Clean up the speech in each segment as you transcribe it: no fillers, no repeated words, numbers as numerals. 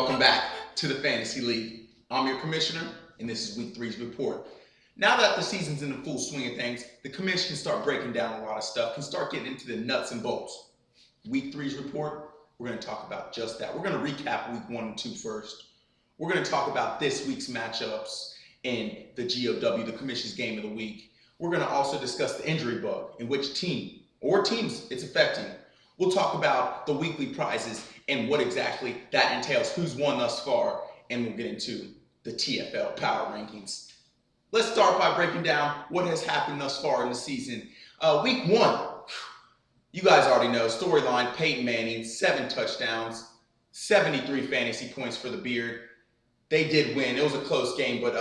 welcome back to the Fantasy League. I'm your commissioner, and this is Week 3's report. Now that the season's in the full swing of things, the commission can start breaking down a lot of stuff, can start getting into the nuts and bolts. Week 3's report, we're going to talk about just that. We're going to recap Week 1 and 2 first. We're going to talk about this week's matchups and the GOW, the commission's game of the week. We're going to also discuss the injury bug and which team or teams it's affecting. We'll talk about the weekly prizes and what exactly that entails, who's won thus far, and we'll get into the TFL power rankings. Let's start by breaking down what has happened thus far in the season. Week 1, you guys already know, storyline, Peyton Manning, 7 touchdowns, 73 fantasy points for the Beard. They did win. It was a close game, but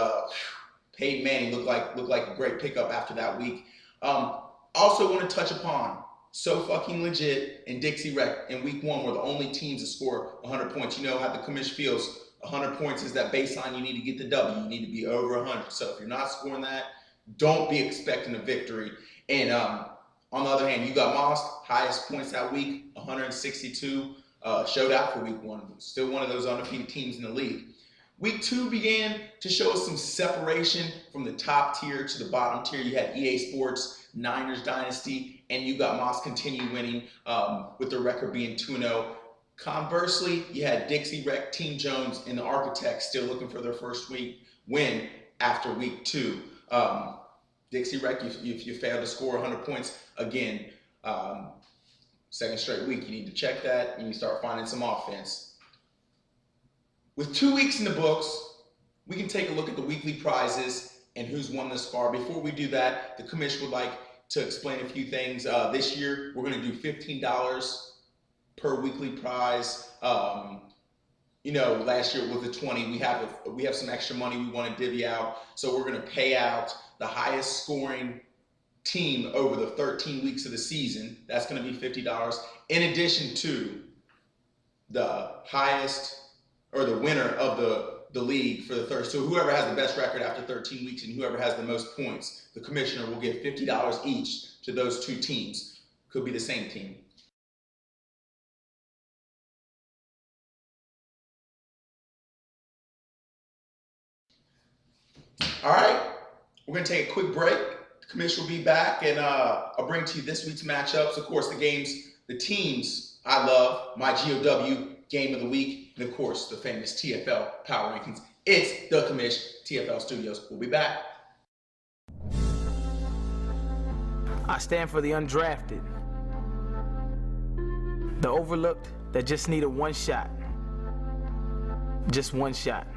Peyton Manning looked like a great pickup after that week. Also want to touch upon So Fucking Legit and Dixie Rec in Week 1 were the only teams to score 100 points. You know how the commission feels. 100 points is that baseline you need to get the W. You need to be over 100. So if you're not scoring that, don't be expecting a victory. And on the other hand, you got Moss, highest points that week, 162. Showed out for Week 1. Still one of those undefeated teams in the league. Week 2 began to show us some separation from the top tier to the bottom tier. You had EA Sports, Niners Dynasty, and you got Moss continue winning with their record being 2-0. Conversely, you had Dixie Rec, Team Jones, and the Architects still looking for their first week win after Week 2. Dixie Rec, if you fail to score 100 points, again, second straight week, you need to check that and you start finding some offense. With 2 weeks in the books, we can take a look at the weekly prizes and who's won this far. Before we do that, the commission would like to explain a few things. This year, we're going to do $15 per weekly prize. Last year it was a 20. We have some extra money we want to divvy out, so we're going to pay out the highest scoring team over the 13 weeks of the season. That's going to be $50. In addition to the highest or the winner of the league for the third. So whoever has the best record after 13 weeks and whoever has the most points, the commissioner will give $50 each to those two teams. Could be the same team. All right, we're going to take a quick break. The commission will be back, and I'll bring to you this week's matchups. Of course, the teams I love, my GOW game of the week, and of course, the famous TFL power rankings. It's the commission, TFL Studios. We'll be back. I stand for the undrafted, the overlooked that just needed one shot. Just one shot.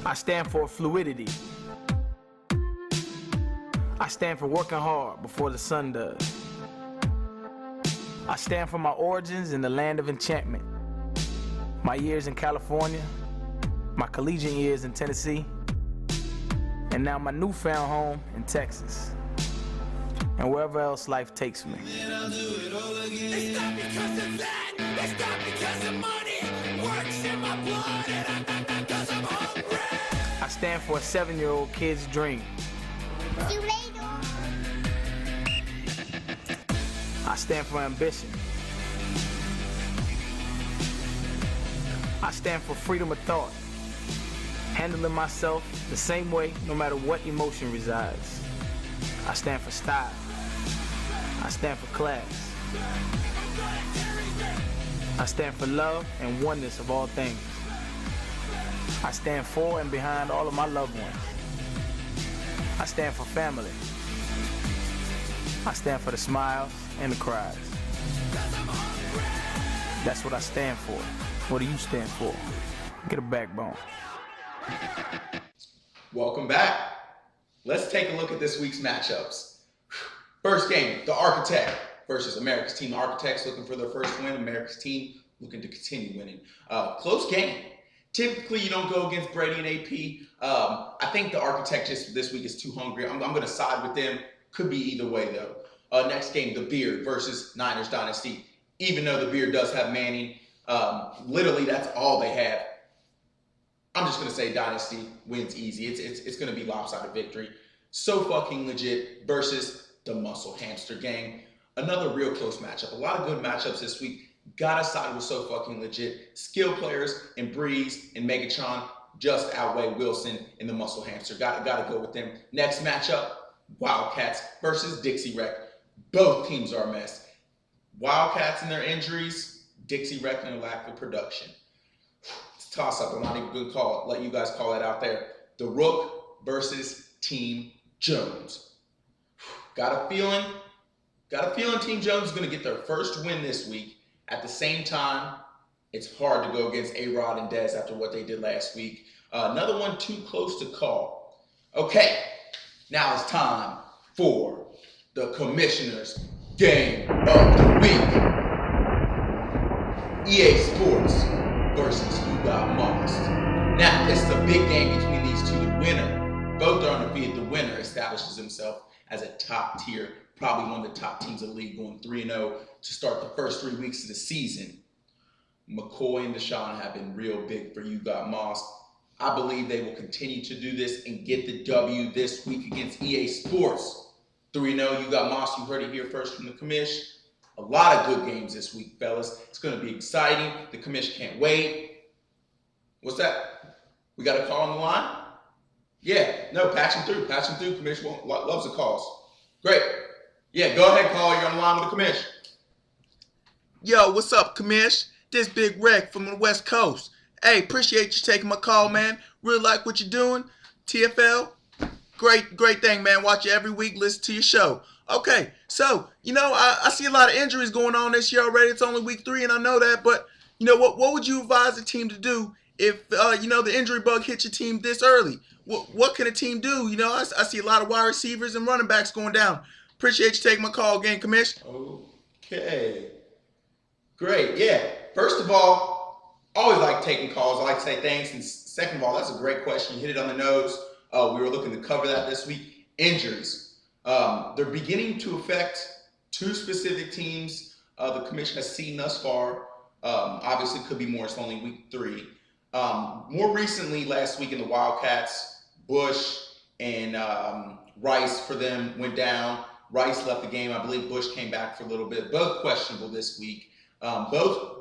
I stand for fluidity. I stand for working hard before the sun does. I stand for my origins in the land of enchantment. My years in California, my collegiate years in Tennessee, and now my newfound home in Texas, and wherever else life takes me. It's not because of that, it's not because of money, works in my blood, and I'm not because I'm hungry. I stand for a 7-year-old kid's dream. I stand for ambition. I stand for freedom of thought, handling myself the same way no matter what emotion resides. I stand for style. I stand for class. I stand for love and oneness of all things. I stand for and behind all of my loved ones. I stand for family. I stand for the smiles and the cries. That's what I stand for. What do you stand for? Get a backbone. Welcome back. Let's take a look at this week's matchups. First game, the Architect versus America's Team. The Architects looking for their first win. America's Team looking to continue winning. Close game. Typically, you don't go against Brady and AP. I think the Architect just this week is too hungry. I'm going to side with them. Could be either way, though. Next game, the Beard versus Niners Dynasty. Even though the Beard does have Manning, literally that's all they have. I'm just going to say Dynasty wins easy. It's going to be lopsided victory. So Fucking Legit versus the Muscle Hamster Gang. Another real close matchup. A lot of good matchups this week. Gotta side with So Fucking Legit. Skill players in Breeze and Megatron just outweigh Wilson and the Muscle Hamster. Gotta go with them. Next matchup, Wildcats versus Dixie Wreck. Both teams are a mess. Wildcats and their injuries, Dixie Wreck and their lack of production. It's a toss-up. I'm not even going to call it. Let you guys call it out there. The Rook versus Team Jones. Got a feeling Team Jones is going to get their first win this week. At the same time, it's hard to go against A-Rod and Dez after what they did last week. Another one too close to call. Okay, now it's time for the Commissioner's Game of the Week. EA Sports versus You Got Mossed. Now, this is a big game between these two. The winner, both are undefeated. The winner establishes himself as a top tier, probably one of the top teams of the league, going 3-0 to start the first 3 weeks of the season. McCoy and Deshaun have been real big for You Got Mossed. I believe they will continue to do this and get the W this week against EA Sports. 3-0, You Got Mossed. You heard it here first from the commish. A lot of good games this week, fellas. It's going to be exciting. The commish can't wait. What's that? We got a call on the line? Yeah, no, patch him through. Patch him through. Commish loves the calls. Great. Yeah, go ahead, call. You're on the line with the commish. Yo, what's up, commish? This Big Rec from the West Coast. Hey, appreciate you taking my call, man. Really like what you're doing. TFL, great thing, man. Watch you every week, listen to your show. Okay, so, I see a lot of injuries going on this year already. It's only week 3, and I know that, but, what would you advise the team to do if, the injury bug hits your team this early? What can a team do? I see a lot of wide receivers and running backs going down. Appreciate you taking my call again, commish. Okay. Great, yeah. First of all, always like taking calls. I like to say thanks. And second of all, that's a great question. You hit it on the nose. We were looking to cover that this week. Injuries. They're beginning to affect 2 specific teams the commission has seen thus far. Obviously, could be more. It's only week 3. More recently, last week in the Wildcats, Bush and Rice for them went down. Rice left the game. I believe Bush came back for a little bit. Both questionable this week. Both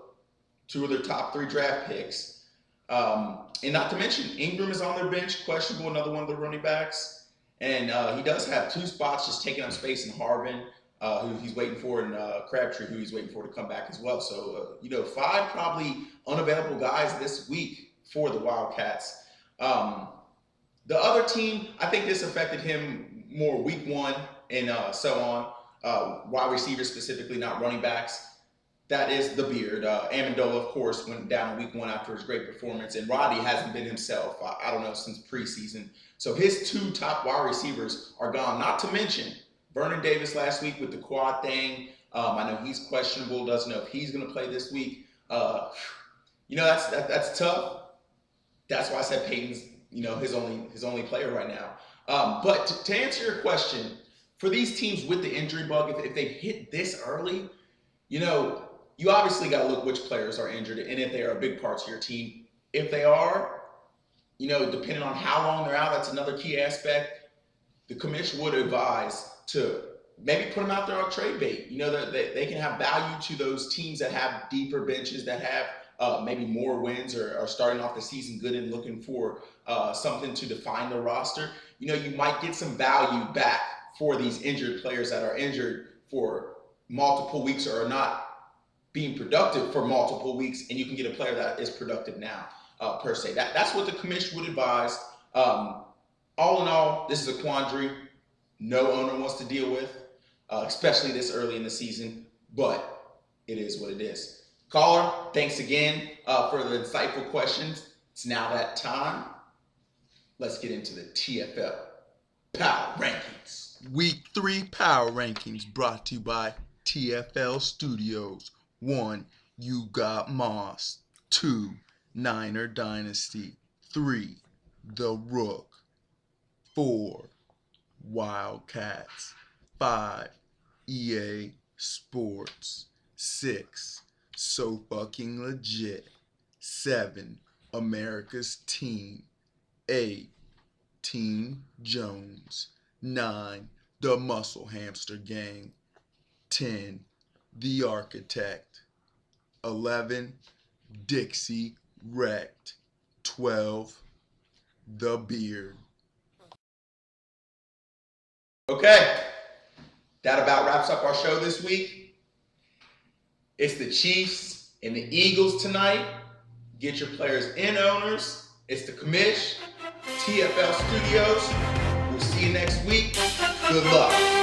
2 of their top 3 draft picks. And not to mention, Ingram is on their bench, questionable, another one of the running backs. And he does have 2 spots just taking up space in Harvin, who he's waiting for, and Crabtree, who he's waiting for to come back as well. So, 5 probably unavailable guys this week for the Wildcats. The other team, I think this affected him more week 1 and so on. Wide receivers specifically, not running backs. That is the Beard. Amendola, of course, went down week 1 after his great performance, and Roddy hasn't been himself, I don't know, since preseason. So his 2 top wide receivers are gone. Not to mention Vernon Davis last week with the quad thing. I know he's questionable, doesn't know if he's going to play this week. That's tough. That's why I said Peyton's, his only player right now. But to answer your question, for these teams with the injury bug, if they hit this early, you obviously got to look which players are injured and if they are big parts of your team. If they are, depending on how long they're out, that's another key aspect. The commission would advise to maybe put them out there on trade bait. That they can have value to those teams that have deeper benches, that have maybe more wins or are starting off the season good and looking for something to define their roster. You might get some value back for these injured players that are injured for multiple weeks or are not being productive for multiple weeks, and you can get a player that is productive now, per se. That's what the commission would advise. All in all, this is a quandary no owner wants to deal with, especially this early in the season, but it is what it is. Caller, thanks again for the insightful questions. It's now that time. Let's get into the TFL Power Rankings. Week 3 Power Rankings brought to you by TFL Studios. 1, You Got Moss. 2, Niner Dynasty. 3, The Rook. 4, Wildcats. 5, EA Sports. 6, So Fucking Legit. 7, America's Team. 8, Team Jones. 9, The Muscle Hamster Gang. 10, The Architect. 11, Dixie wrecked. 12, the beard. Okay, that about wraps up our show this week. It's the Chiefs and the Eagles tonight. Get your players in, owners. It's the Commish, TFL Studios. We'll see you next week. Good luck.